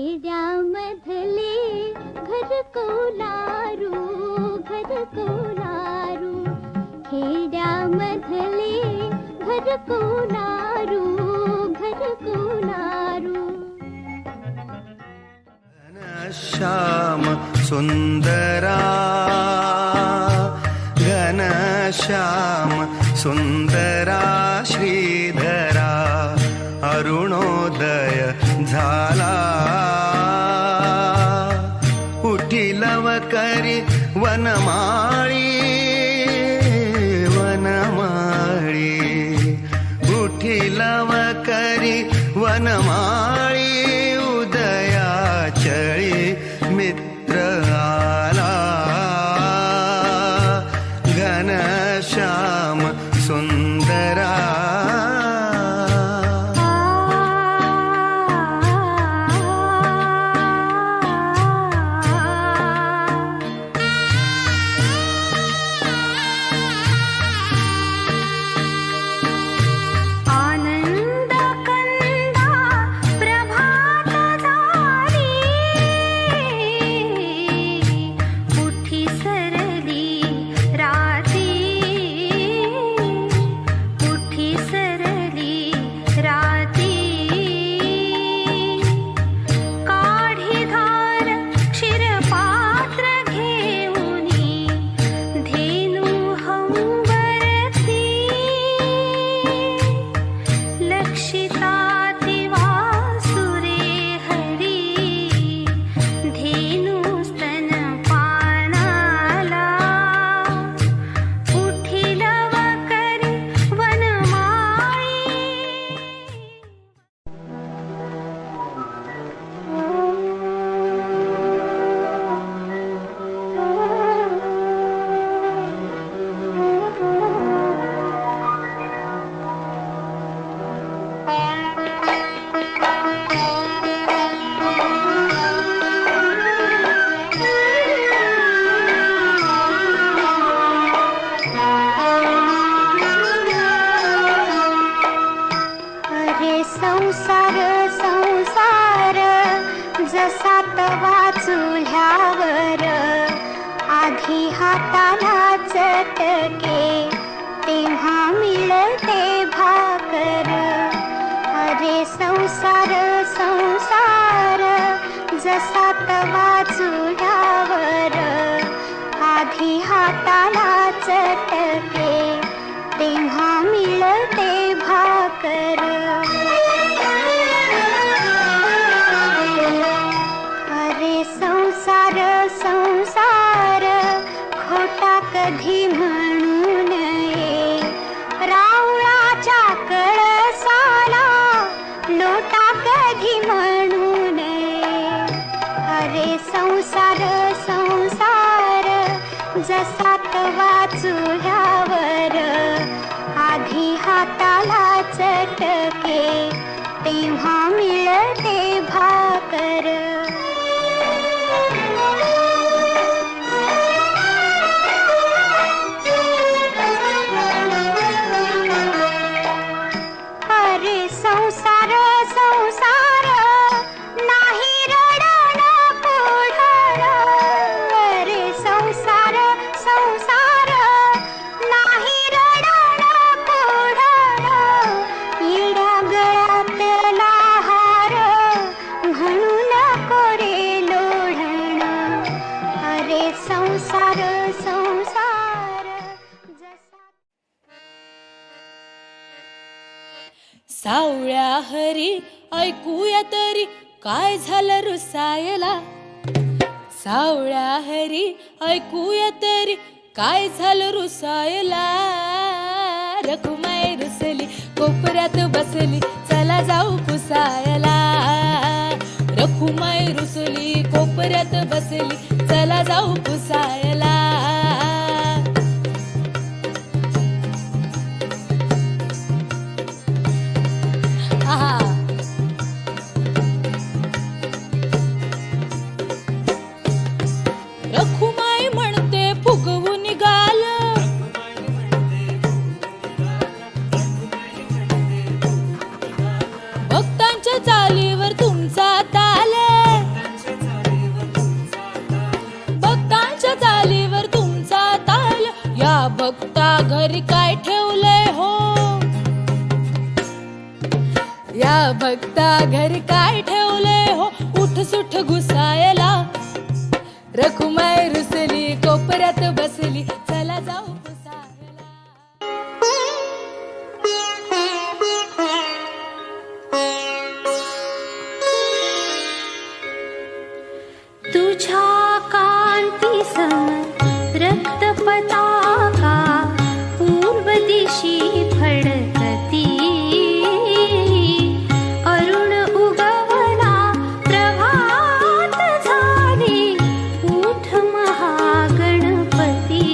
खेड्यामधले घरकुलारू घरकुलारू, खेड्यामधले घरकुलारू घरकुलारू. घनश्याम सुंदरा घनश्याम सुंदरा श्रीधरा, अरुणोदय झाला उठिलव करी वनमाळी वनमाळी, उठिलव करी वनमाळी, उदयाचळी मित्र आला घनश्याम सुंदरा. संसार संसार जसा तवा चुल्यावर, आधी हाताला चटके तेव्हा मिळते भाकर. अरे संसार संसार जसा तवा चुल्यावर, आधी हाताला चटके तेव्हा मिळते भाकर. अरे संसार संसार खोटा कधी म्हणू नये, रावळाच्या कळसाला लोटा कधी म्हणू नये. अरे संसार संसार जसा तवा चुल्यावर, आधी हाताला चटके तेव्हा मिळते भाकर. अरे संसार संसार नाही रडण पुढण, अरे संसार संसार नाही रडण पुढण, येड्या गळ्यातला हार म्हणू नको रे लोढण. अरे संसार संसार जसा. सावळ्या हरी ऐकूया तरी काय झालं रुसायला, सावळ्या हरी ऐकूया तरी काय झालं रुसायला. रखुमाई रुसली कोपऱ्यात बसली चला जाऊ पुसायला, रखुमाई रुसली कोपऱ्यात बसली चला जाऊ पुसायला. रखुमाई म्हणते फुगवून गाल, भक्तांच्या चालीवर तुमचा ताल, बघता घर काय ठेवले हो उठ सुठ घुसायला. रखुमाई रुसली कोपऱ्यात बसली चला जाऊ पुसायला. तुझ्या कांती सम रक्त पताका पूर्व दिशी फडकती. अरुण उगवला प्रभात झाली उठ महागणपती.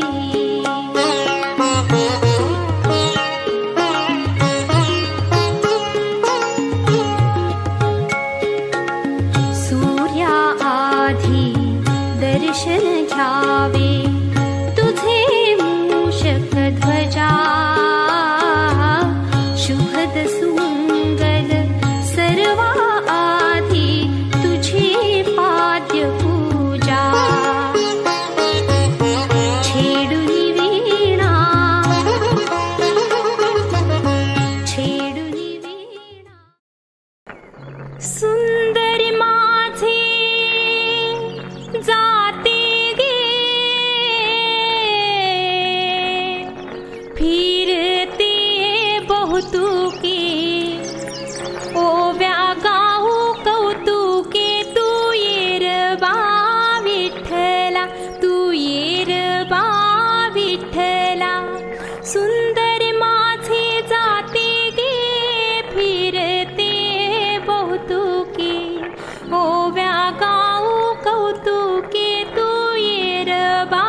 सूर्या आधी दर्शन घ्यावे तुझे मूषक ध्वजा. शुभद सुमंगल सर्वा आधी तुझी पाद्य पूजा. छेडुनी वीणा छेडुनी वीणा. सुंदरी माझी जाते गे फिरते बहुतुके. ओव्या गाऊ कौतुके तू येर बा विठ्ठला तू येर बा विठ्ठला. सुंदर माझे जाते गे फिरते बहुतुके. ओव्या गाऊ कौतुके तू येर बा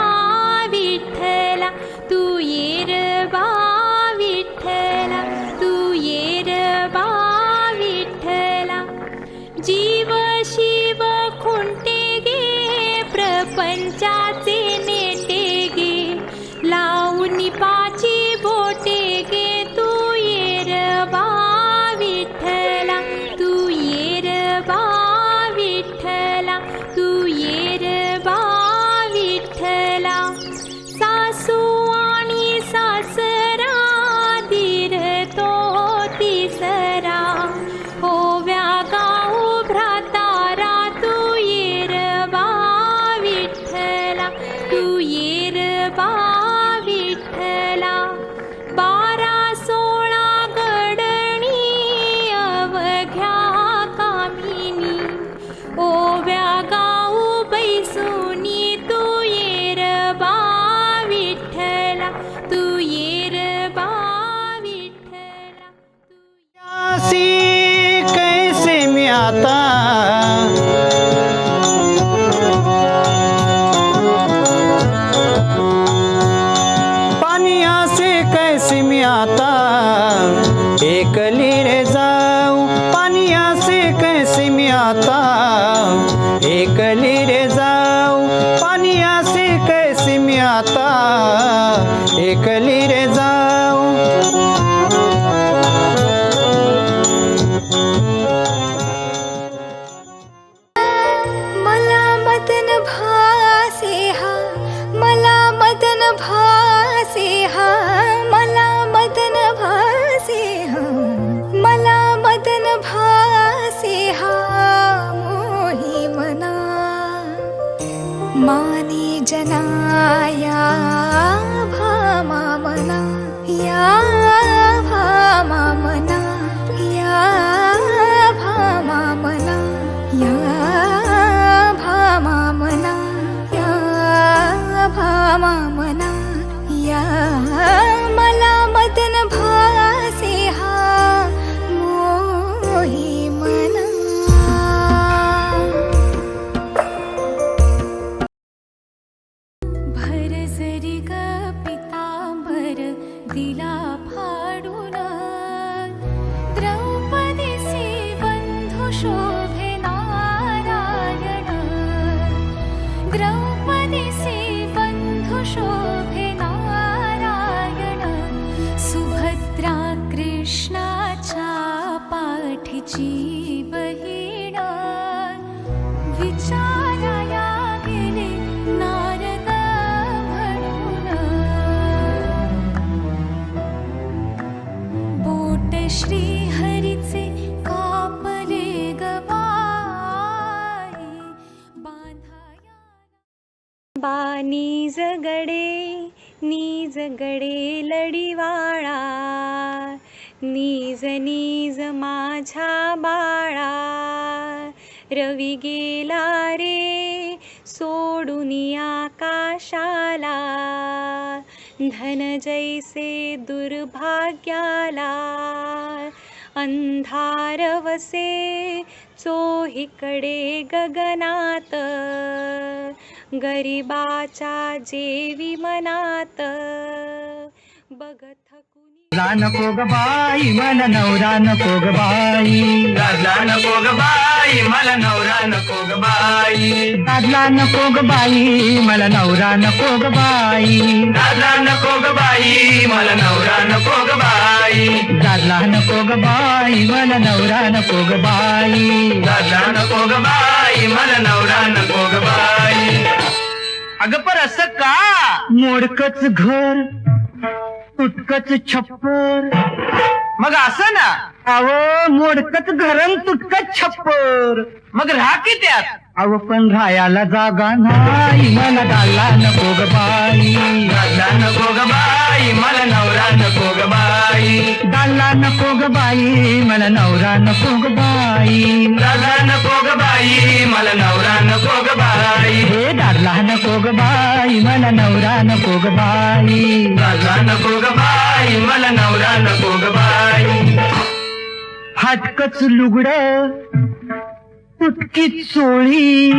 विठ्ठला तू येर बा विठ्ठला तू येर बा विठ्ठला. जीव शिव खुंटे गे प्रपंचाचे नेटे गे. लावून पाची बोटे गे तू येर बा विठ्ठला तू येर बा विठ्ठला तू येर बा विठ्ठला. सासू आणि सासरा धीर तो तिसरा. ओव्या गाऊ भ्रातारा तू येर बा विठ्ठला तू येर बा विठ्ठला. 12-16 गडणी अवघ्या कामिनी. ओव्या गाऊ बैसुनी तू येर बा विठ्ठला तू येर बा विठ्ठला. सी कैसे मी आता पानिया से कैसे मी आता एकली रे जाऊ. पानिया से कैसे मी आता एकली रे जाऊ. पानिया से कैसे मी आता एकली रे जाऊ. मला मदन भासे हा मला मदन भासे हा मला मदन भासे हा मला मदन भासे हा. मोही मना मानी जनाया भामा मना या भामा मना या भामा मना या भामा मना या भामा मना या. मला मदन भासे हा मोही मना. भर जरी ग पितांबर दिला फाडून. द्रौपदीसी बंधू शोभे नारायण. द्रौपदीसी बंधू शोभे नारायण. सुभद्रा कृष्णाच्या पाठीची बहीण. विचाराया गेले नारद म्हणून. बोट श्री हरीचे काम आंबा नीज गडे लढीवाळा नीज नीज माझ्या बाळा रवी गेला रे सोडून आकाशाला धन जैसे दुर्भाग्याला अंधार वसे चोहीकडे गगनात गरिबाच्या जेवी मनात बघत कुणी ला नको ग बाई मला नवरा नको ग बाई दादला नको ग बाई मला नवरा नको ग बाई दादला नको ग बाई मला नवरा नको ग बाई दादला नको ग बाई मला नवरा नको ग बाई दादला नको ग बाई मला नवरा नको ग बाई दादला नको ग बाई मला नवरा नको ग बाई अगं पर असं का मोडकच घर तुटकच छप्पर मग असं ना अहो मोडकच घरन तुटकच छप्पर मग राहा की त्यात अहो पण राहायला जागा नाही मला दादला नको ग बाई दादला नको ग बाई मला नवरा नको ग बाई दादला नको ग बाई मला नवरा नको ग बाई दादला नको ग बाई मला नवरा नको ग बाई हे दादला नको ग बाई मला नवरा नको ग बाई दादला नको ग बाई मला नवरा नको ग बाई फाटकच लुगड तुटकी चोळी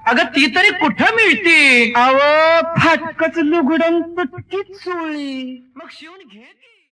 अगं ती तरी कुठं मिळते अहो फाटकच लुगडन तुटकी चोळी मग शिवून घे की.